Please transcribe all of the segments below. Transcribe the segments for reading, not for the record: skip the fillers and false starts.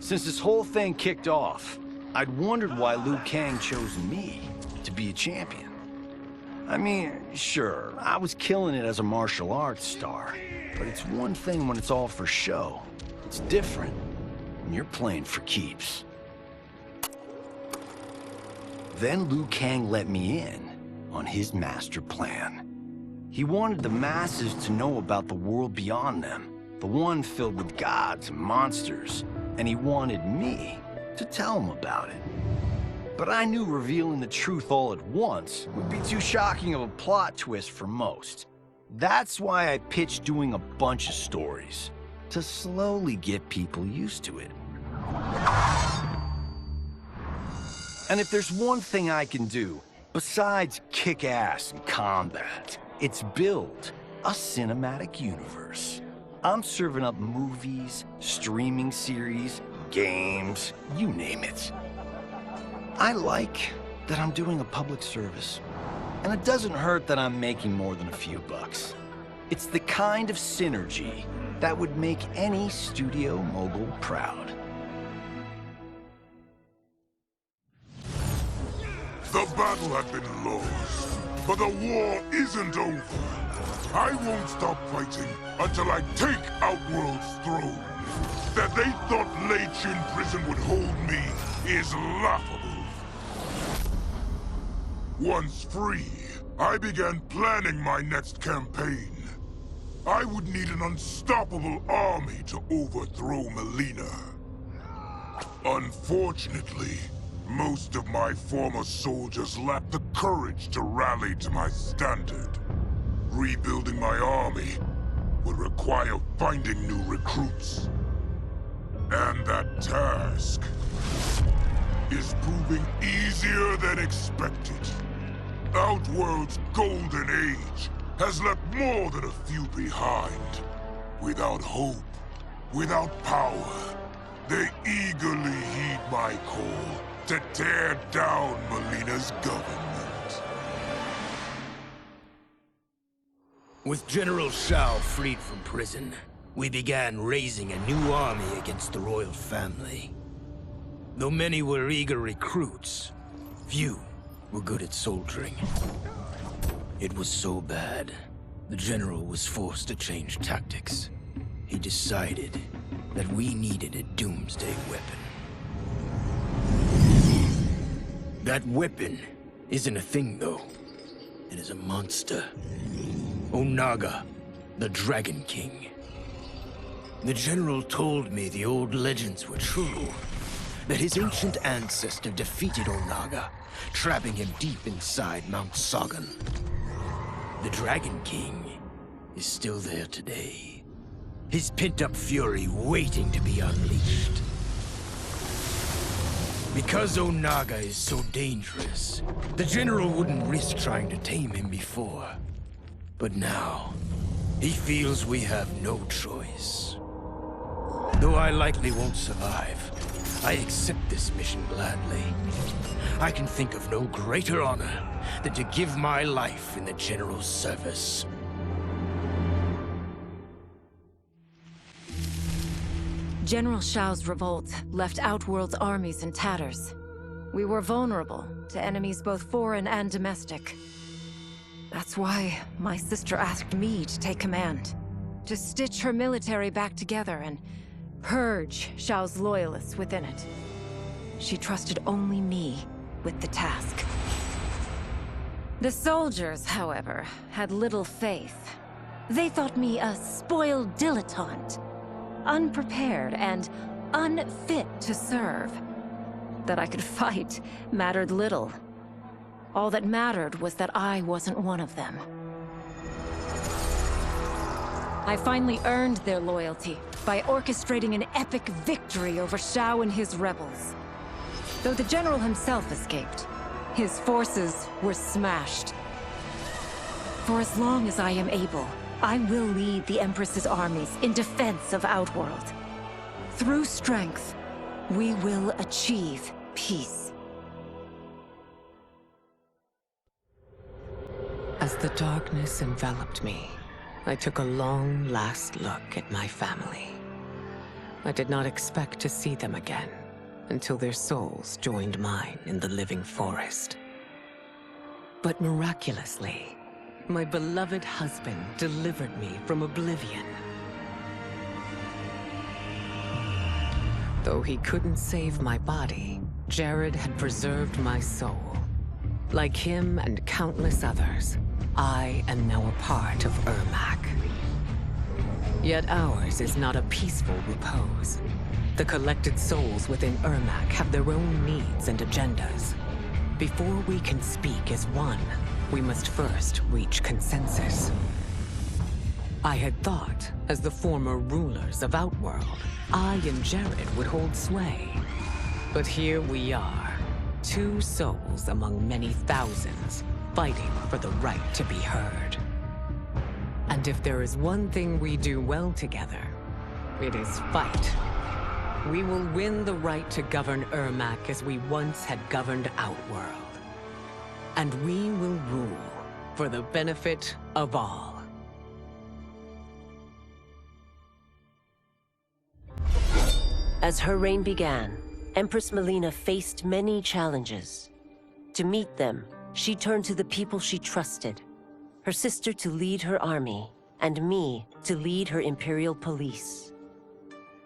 Since this whole thing kicked off, I'd wondered why Liu Kang chose me to be a champion. I mean, sure, I was killing it as a martial arts star, but it's one thing when it's all for show. It's different when you're playing for keeps. Then Liu Kang let me in on his master plan. He wanted the masses to know about the world beyond them, the one filled with gods and monsters, and he wanted me to tell them about it. But I knew revealing the truth all at once would be too shocking of a plot twist for most. That's why I pitched doing a bunch of stories, to slowly get people used to it. And if there's one thing I can do, besides kick ass in combat, it's build a cinematic universe. I'm serving up movies, streaming series, games, you name it. I like that I'm doing a public service. And it doesn't hurt that I'm making more than a few bucks. It's the kind of synergy that would make any studio mogul proud. The battle had been lost, but the war isn't over. I won't stop fighting until I take Outworld's throne. That they thought Lei Chin prison would hold me is laughable. Once free, I began planning my next campaign. I would need an unstoppable army to overthrow Melina. Unfortunately, most of my former soldiers lacked the courage to rally to my standard. Rebuilding my army would require finding new recruits. And that task is proving easier than expected. Outworld's golden age has left more than a few behind. Without hope, without power, they eagerly heed my call to tear down Melina's government. With General Shao freed from prison, we began raising a new army against the royal family. Though many were eager recruits, few were good at soldiering. It was so bad, the general was forced to change tactics. He decided that we needed a doomsday weapon. That weapon isn't a thing, though. It is a monster. Onaga, the Dragon King. The general told me the old legends were true. That his ancient ancestor defeated Onaga, trapping him deep inside Mount Sagan. The Dragon King is still there today. His pent-up fury waiting to be unleashed. Because Onaga is so dangerous, the general wouldn't risk trying to tame him before. But now, he feels we have no choice. Though I likely won't survive, I accept this mission gladly. I can think of no greater honor than to give my life in the general's service. General Shao's revolt left Outworld's armies in tatters. We were vulnerable to enemies both foreign and domestic. That's why my sister asked me to take command, to stitch her military back together and purge Shao's loyalists within it. She trusted only me with the task. The soldiers, however, had little faith. They thought me a spoiled dilettante, unprepared and unfit to serve. That I could fight mattered little. All that mattered was that I wasn't one of them. I finally earned their loyalty by orchestrating an epic victory over Shao and his rebels. Though the general himself escaped, his forces were smashed. For as long as I am able, I will lead the Empress's armies in defense of Outworld. Through strength, we will achieve peace. As the darkness enveloped me, I took a long, last look at my family. I did not expect to see them again until their souls joined mine in the living forest. But miraculously, my beloved husband delivered me from oblivion. Though he couldn't save my body, Jared had preserved my soul. Like him and countless others, I am now a part of Ermac. Yet ours is not a peaceful repose. The collected souls within Ermac have their own needs and agendas. Before we can speak as one, we must first reach consensus. I had thought, as the former rulers of Outworld, I and Jared would hold sway. But here we are, two souls among many thousands, fighting for the right to be heard. And if there is one thing we do well together, it is fight. We will win the right to govern Ermac as we once had governed Outworld. And we will rule for the benefit of all. As her reign began, Empress Melina faced many challenges. To meet them, she turned to the people she trusted. Her sister to lead her army, and me to lead her Imperial police.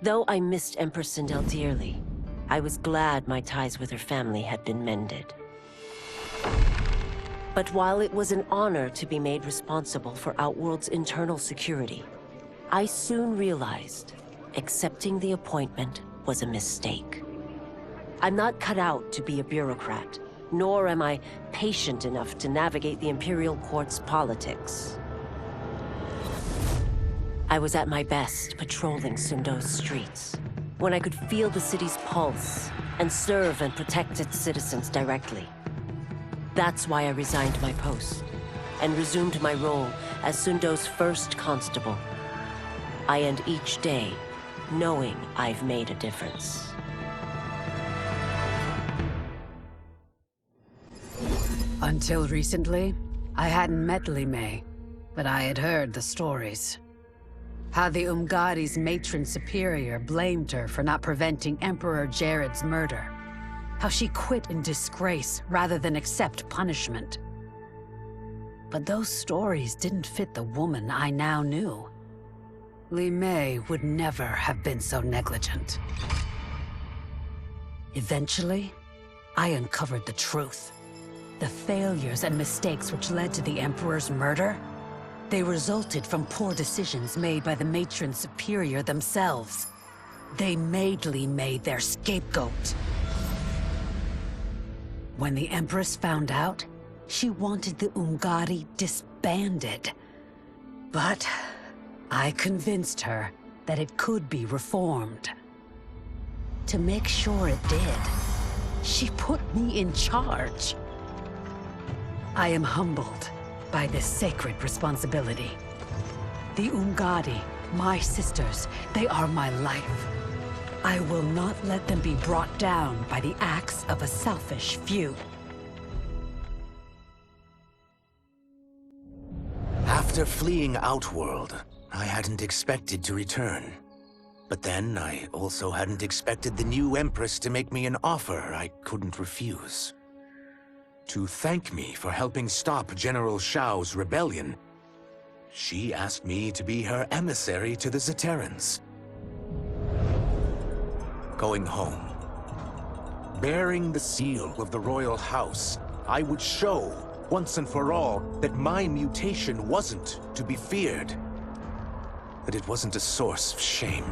Though I missed Empress Sindel dearly, I was glad my ties with her family had been mended. But while it was an honor to be made responsible for Outworld's internal security, I soon realized accepting the appointment was a mistake. I'm not cut out to be a bureaucrat, nor am I patient enough to navigate the Imperial Court's politics. I was at my best patrolling Sundo's streets, when I could feel the city's pulse and serve and protect its citizens directly. That's why I resigned my post and resumed my role as Sundo's first constable. I end each day knowing I've made a difference. Until recently, I hadn't met Li Mei, but I had heard the stories. How the Umgadi's matron superior blamed her for not preventing Emperor Jared's murder. How she quit in disgrace rather than accept punishment. But those stories didn't fit the woman I now knew. Li Mei would never have been so negligent. Eventually, I uncovered the truth. The failures and mistakes which led to the Emperor's murder, they resulted from poor decisions made by the matron superior themselves. They made Li Mei their scapegoat. When the Empress found out, she wanted the Umgadi disbanded. But I convinced her that it could be reformed. To make sure it did, she put me in charge. I am humbled by this sacred responsibility. The Umgadi, my sisters, they are my life. I will not let them be brought down by the acts of a selfish few. After fleeing Outworld, I hadn't expected to return. But then, I also hadn't expected the new Empress to make me an offer I couldn't refuse. To thank me for helping stop General Shao's rebellion, she asked me to be her emissary to the Zaterrans. Going home, bearing the seal of the royal house, I would show, once and for all, that my mutation wasn't to be feared. That it wasn't a source of shame.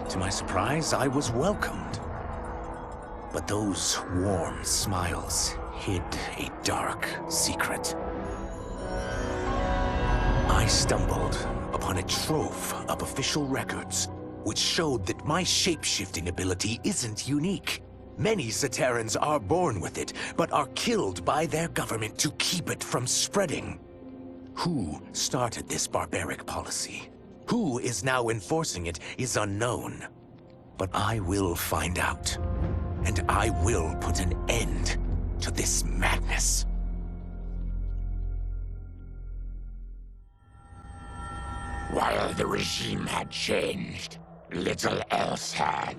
To my surprise, I was welcomed. But those warm smiles hid a dark secret. I stumbled upon a trove of official records, which showed that my shape-shifting ability isn't unique. Many Zaterrans are born with it, but are killed by their government to keep it from spreading. Who started this barbaric policy? Who is now enforcing it is unknown. But I will find out. And I will put an end to this madness. While the regime had changed, Little else had.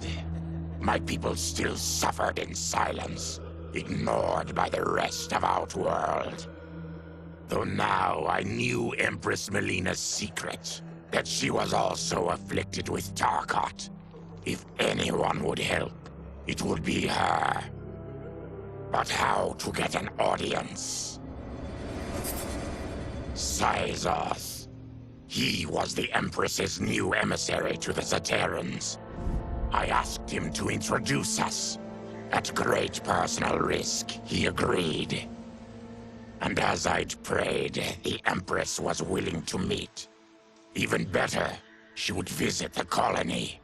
My people still suffered in silence, ignored by the rest of Outworld. Though now I knew Empress Melina's secret, that she was also afflicted with Tarkat. If anyone would help, it would be her. But how to get an audience? Syzoth. He was the Empress's new emissary to the Zaterrans. I asked him to introduce us. At great personal risk, he agreed. And as I'd prayed, the Empress was willing to meet. Even better, she would visit the colony.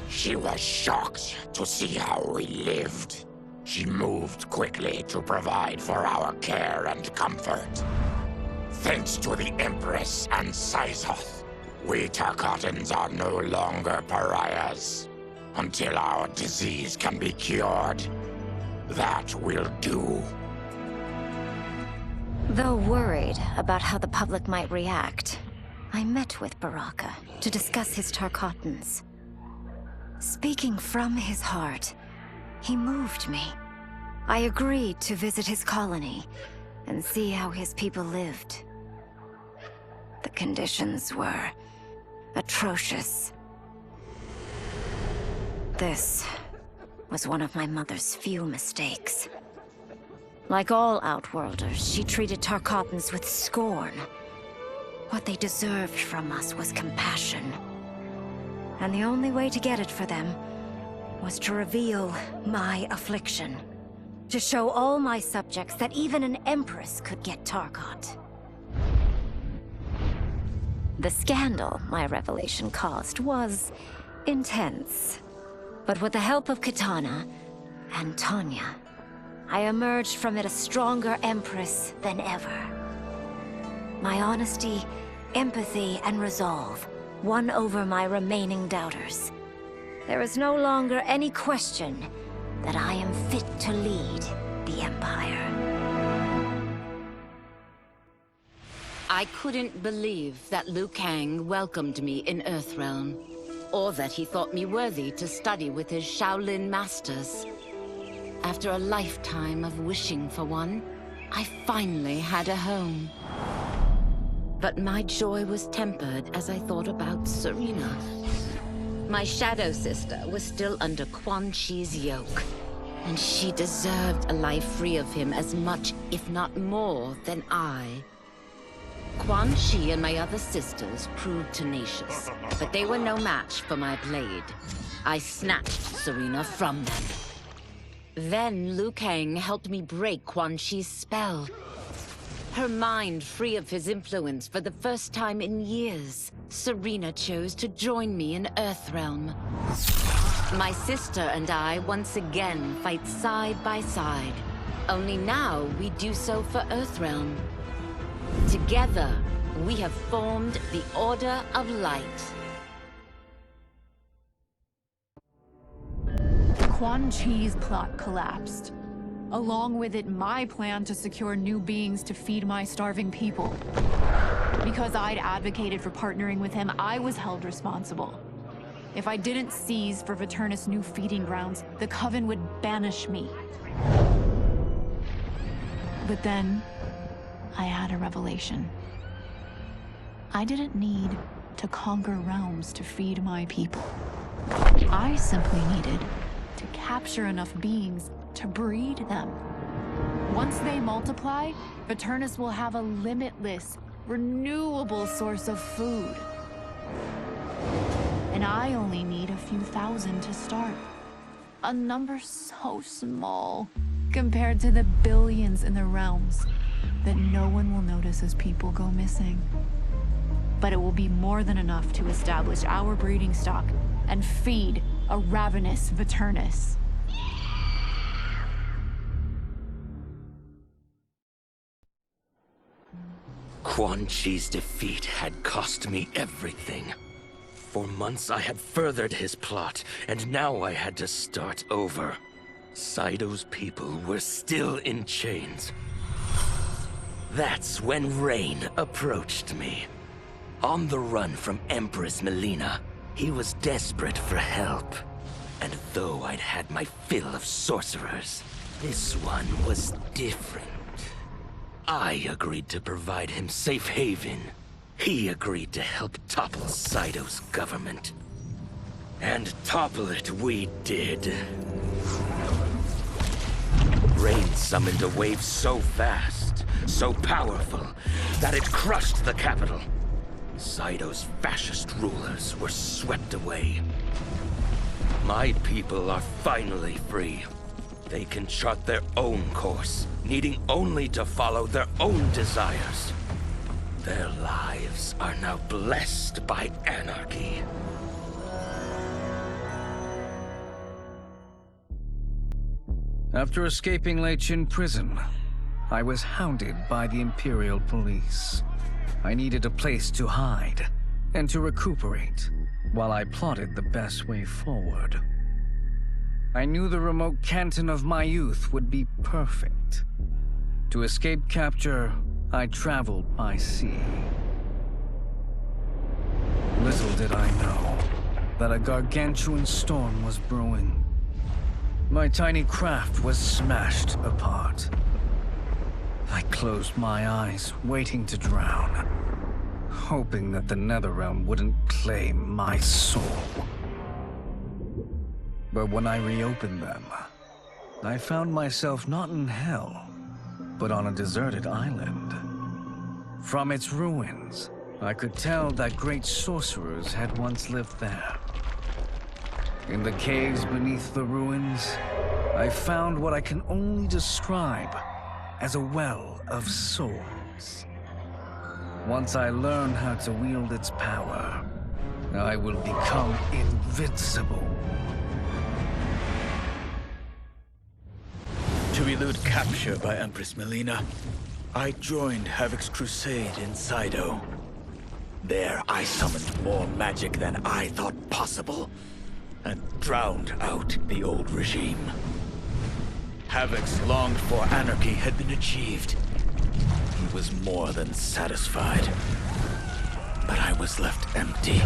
She was shocked to see how we lived. She moved quickly to provide for our care and comfort. Thanks to the Empress and Syzoth, we Tarkatans are no longer pariahs. Until our disease can be cured, that will do. Though worried about how the public might react, I met with Baraka to discuss his Tarkatans. Speaking from his heart, he moved me. I agreed to visit his colony and see how his people lived. The conditions were atrocious. This was one of my mother's few mistakes. Like all Outworlders, she treated Tarkatans with scorn. What they deserved from us was compassion. And the only way to get it for them was to reveal my affliction. To show all my subjects that even an Empress could get Tarkat. The scandal my revelation caused was intense. But with the help of Kitana and Tanya, I emerged from it a stronger Empress than ever. My honesty, empathy, and resolve won over my remaining doubters. There is no longer any question that I am fit to lead the Empire. I couldn't believe that Liu Kang welcomed me in Earthrealm, or that he thought me worthy to study with his Shaolin masters. After a lifetime of wishing for one, I finally had a home. But my joy was tempered as I thought about Serena. My shadow sister was still under Quan Chi's yoke, and she deserved a life free of him as much, if not more, than I. Quan Chi and my other sisters proved tenacious, but they were no match for my blade. I snatched Serena from them. Then Liu Kang helped me break Quan Chi's spell. Her mind free of his influence for the first time in years, Serena chose to join me in Earthrealm. My sister and I once again fight side by side. Only now we do so for Earthrealm. Together, we have formed the Order of Light. Quan Chi's plot collapsed. Along with it, my plan to secure new beings to feed my starving people. Because I'd advocated for partnering with him, I was held responsible. If I didn't seize for Veternus' new feeding grounds, the Coven would banish me. But then, I had a revelation. I didn't need to conquer realms to feed my people. I simply needed to capture enough beings to breed them. Once they multiply, Veternus will have a limitless, renewable source of food. And I only need a few thousand to start. A number so small compared to the billions in the realms that no one will notice as people go missing. But it will be more than enough to establish our breeding stock and feed a ravenous Veternus. Quan Chi's defeat had cost me everything. For months I had furthered his plot, and now I had to start over. Saido's people were still in chains. That's when Rain approached me. On the run from Empress Melina, he was desperate for help. And though I'd had my fill of sorcerers, this one was different. I agreed to provide him safe haven. He agreed to help topple Saito's government. And topple it we did. Rain summoned a wave so fast, so powerful, that it crushed the capital. Saito's fascist rulers were swept away. My people are finally free. They can chart their own course, needing only to follow their own desires. Their lives are now blessed by anarchy. After escaping Leichin prison, I was hounded by the Imperial Police. I needed a place to hide and to recuperate while I plotted the best way forward. I knew the remote canton of my youth would be perfect. To escape capture, I traveled by sea. Little did I know that a gargantuan storm was brewing. My tiny craft was smashed apart. I closed my eyes, waiting to drown, hoping that the Netherrealm wouldn't claim my soul. But when I reopened them, I found myself not in hell, but on a deserted island. From its ruins, I could tell that great sorcerers had once lived there. In the caves beneath the ruins, I found what I can only describe as a well of souls. Once I learn how to wield its power, I will become invincible. To elude capture by Empress Melina, I joined Havoc's crusade in Saito. There, I summoned more magic than I thought possible, and drowned out the old regime. Havoc's longed-for anarchy had been achieved. He was more than satisfied. But I was left empty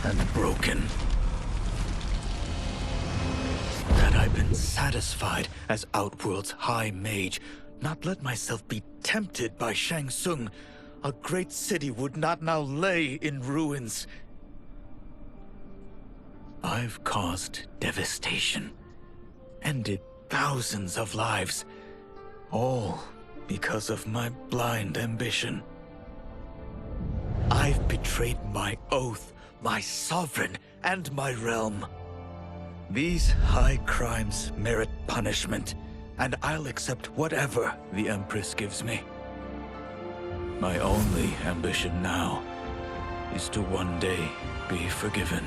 and broken. Had I been satisfied as Outworld's High Mage, not let myself be tempted by Shang Tsung, a great city would not now lay in ruins. I've caused devastation, ended thousands of lives, all because of my blind ambition. I've betrayed my oath, my sovereign, and my realm. These high crimes merit punishment, and I'll accept whatever the Empress gives me. My only ambition now is to one day be forgiven.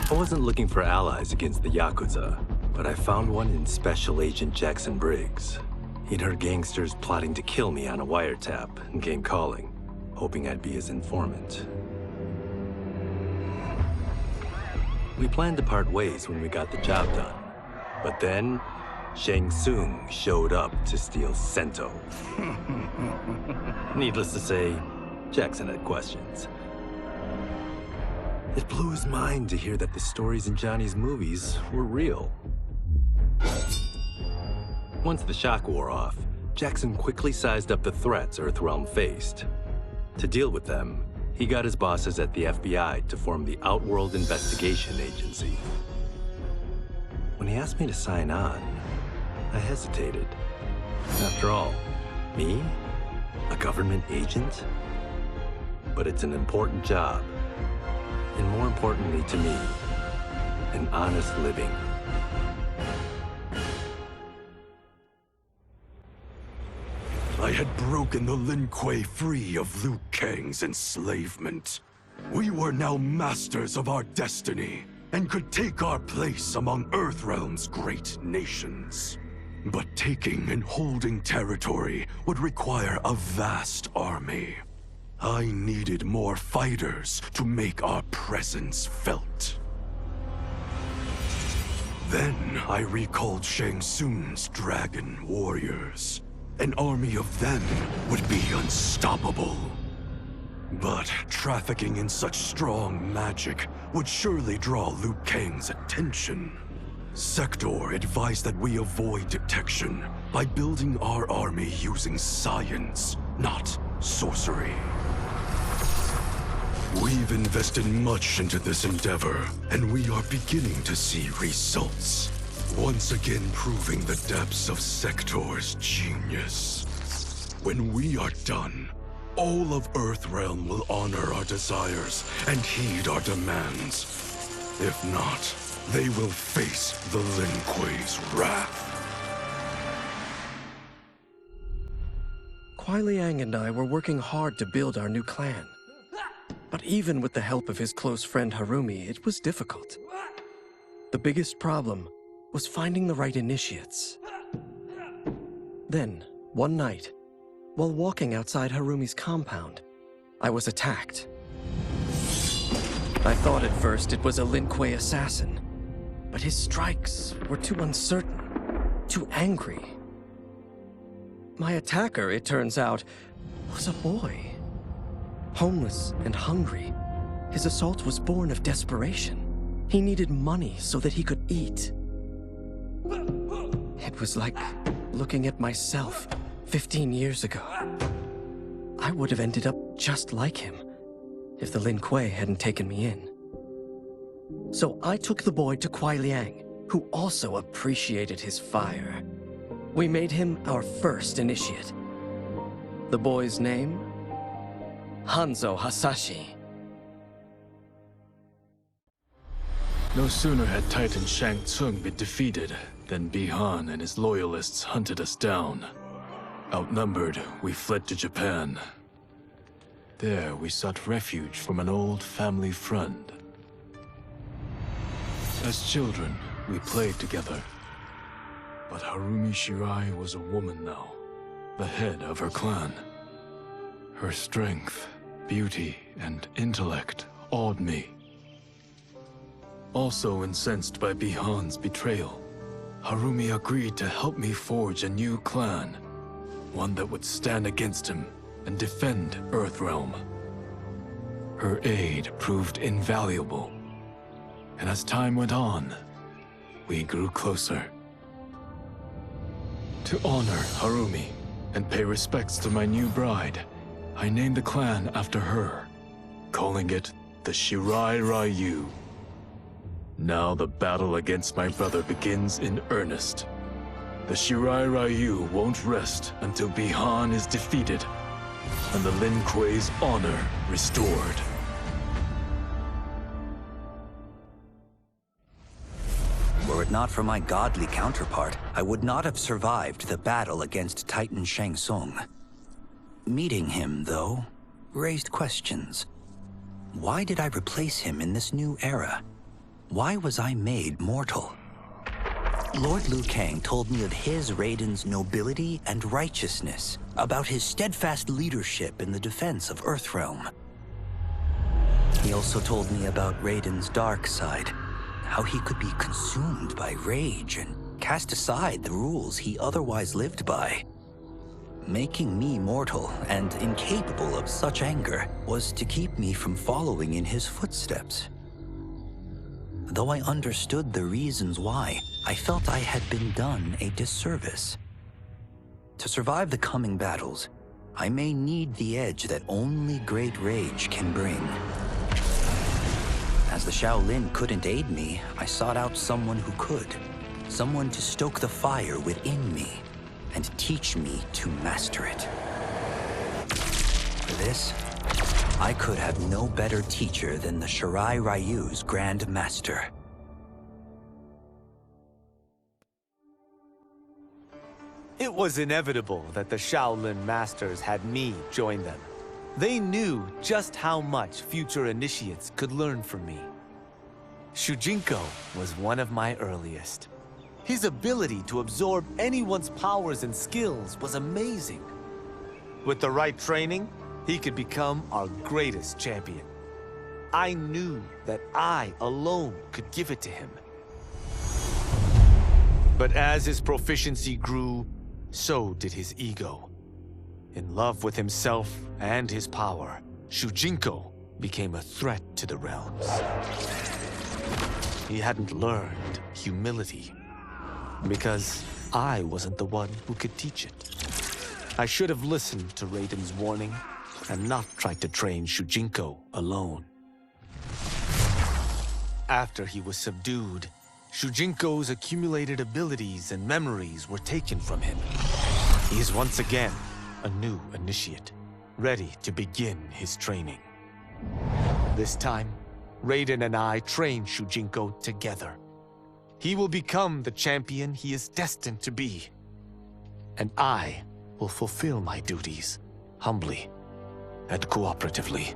I wasn't looking for allies against the Yakuza, but I found one in Special Agent Jackson Briggs. He'd heard gangsters plotting to kill me on a wiretap and came calling, hoping I'd be his informant. We planned to part ways when we got the job done. But then, Shang Tsung showed up to steal Sento. Needless to say, Jackson had questions. It blew his mind to hear that the stories in Johnny's movies were real. Once the shock wore off, Jackson quickly sized up the threats Earthrealm faced. To deal with them, he got his bosses at the FBI to form the Outworld Investigation Agency. When he asked me to sign on, I hesitated. After all, me? A government agent? But it's an important job. And more importantly to me, an honest living. I had broken the Lin Kuei free of Liu Kang's enslavement. We were now masters of our destiny, and could take our place among Earthrealm's great nations. But taking and holding territory would require a vast army. I needed more fighters to make our presence felt. Then I recalled Shang Tsung's dragon warriors. An army of them would be unstoppable. But trafficking in such strong magic would surely draw Liu Kang's attention. Sector advised that we avoid detection by building our army using science, not sorcery. We've invested much into this endeavor, and we are beginning to see results. Once again proving the depths of Sector's genius. When we are done, all of Earthrealm will honor our desires and heed our demands. If not, they will face the Lin Kuei's wrath. Kuei Liang and I were working hard to build our new clan. But even with the help of his close friend Harumi, it was difficult. The biggest problem was finding the right initiates. Then, one night, while walking outside Harumi's compound, I was attacked. I thought at first it was a Lin Kuei assassin, but his strikes were too uncertain, too angry. My attacker, it turns out, was a boy. Homeless and hungry, his assault was born of desperation. He needed money so that he could eat. It was like looking at myself 15 years ago. I would have ended up just like him if the Lin Kuei hadn't taken me in. So I took the boy to Kuei Liang, who also appreciated his fire. We made him our first initiate. The boy's name? Hanzo Hasashi. No sooner had Titan Shang Tsung been defeated than Bi-Han and his loyalists hunted us down. Outnumbered, we fled to Japan. There, we sought refuge from an old family friend. As children, we played together. But Harumi Shirai was a woman now, the head of her clan. Her strength, beauty, and intellect awed me. Also incensed by Bi-Han's betrayal, Harumi agreed to help me forge a new clan, one that would stand against him and defend Earthrealm. Her aid proved invaluable, and as time went on, we grew closer. To honor Harumi and pay respects to my new bride, I named the clan after her, calling it the Shirai Ryu. Now the battle against my brother begins in earnest. The Shirai Ryu won't rest until Bi-Han is defeated and the Lin Kuei's honor restored. Were it not for my godly counterpart, I would not have survived the battle against Titan Shang Tsung. Meeting him, though, raised questions. Why did I replace him in this new era? Why was I made mortal? Lord Liu Kang told me of his Raiden's nobility and righteousness, about his steadfast leadership in the defense of Earthrealm. He also told me about Raiden's dark side, how he could be consumed by rage and cast aside the rules he otherwise lived by. Making me mortal and incapable of such anger was to keep me from following in his footsteps. Though I understood the reasons why, I felt I had been done a disservice. To survive the coming battles, I may need the edge that only great rage can bring. As the Shaolin couldn't aid me, I sought out someone who could. Someone to stoke the fire within me and teach me to master it. For this, I could have no better teacher than the Shirai Ryu's Grand Master. It was inevitable that the Shaolin Masters had me join them. They knew just how much future initiates could learn from me. Shujinko was one of my earliest. His ability to absorb anyone's powers and skills was amazing. With the right training, he could become our greatest champion. I knew that I alone could give it to him. But as his proficiency grew, so did his ego. In love with himself and his power, Shujinko became a threat to the realms. He hadn't learned humility, because I wasn't the one who could teach it. I should have listened to Raiden's warning and not tried to train Shujinko alone. After he was subdued, Shujinko's accumulated abilities and memories were taken from him. He is once again a new initiate, ready to begin his training. This time, Raiden and I train Shujinko together. He will become the champion he is destined to be. And I will fulfill my duties, humbly and cooperatively.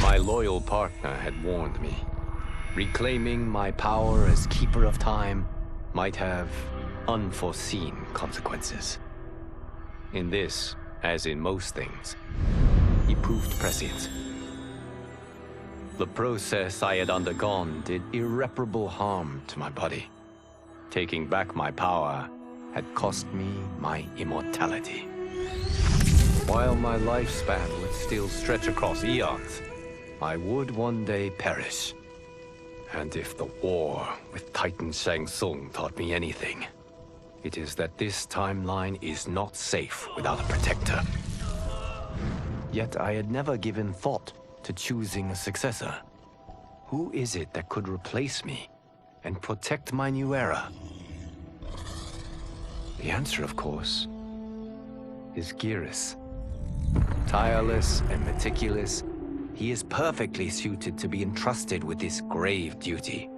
My loyal partner had warned me. Reclaiming my power as Keeper of Time might have unforeseen consequences. In this, as in most things, he proved prescient. The process I had undergone did irreparable harm to my body. Taking back my power had cost me my immortality. While my lifespan would still stretch across eons, I would one day perish. And if the war with Titan Shang Tsung taught me anything, it is that this timeline is not safe without a protector. Yet I had never given thought to choosing a successor. Who is it that could replace me and protect my new era? The answer, of course, is Geras. Tireless and meticulous, he is perfectly suited to be entrusted with this grave duty.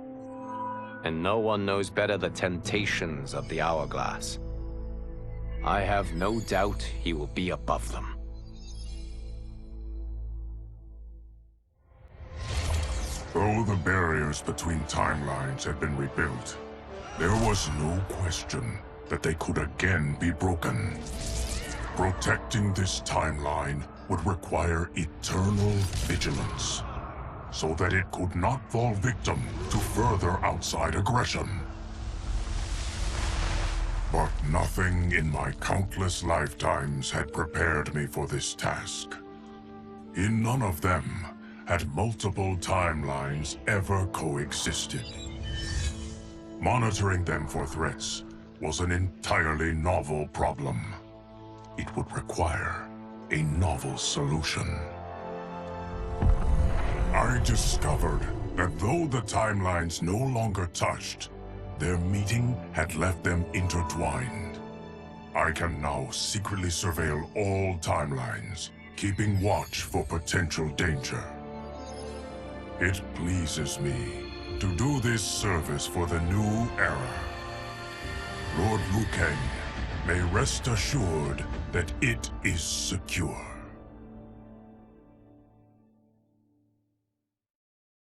And no one knows better the temptations of the hourglass. I have no doubt he will be above them. Though the barriers between timelines had been rebuilt, there was no question that they could again be broken. Protecting this timeline would require eternal vigilance, so that it could not fall victim to further outside aggression. But nothing in my countless lifetimes had prepared me for this task. In none of them had multiple timelines ever coexisted. Monitoring them for threats was an entirely novel problem. It would require a novel solution. I discovered that though the timelines no longer touched, their meeting had left them intertwined. I can now secretly surveil all timelines, keeping watch for potential danger. It pleases me to do this service for the new era. Lord Liu Kang may rest assured that it is secure.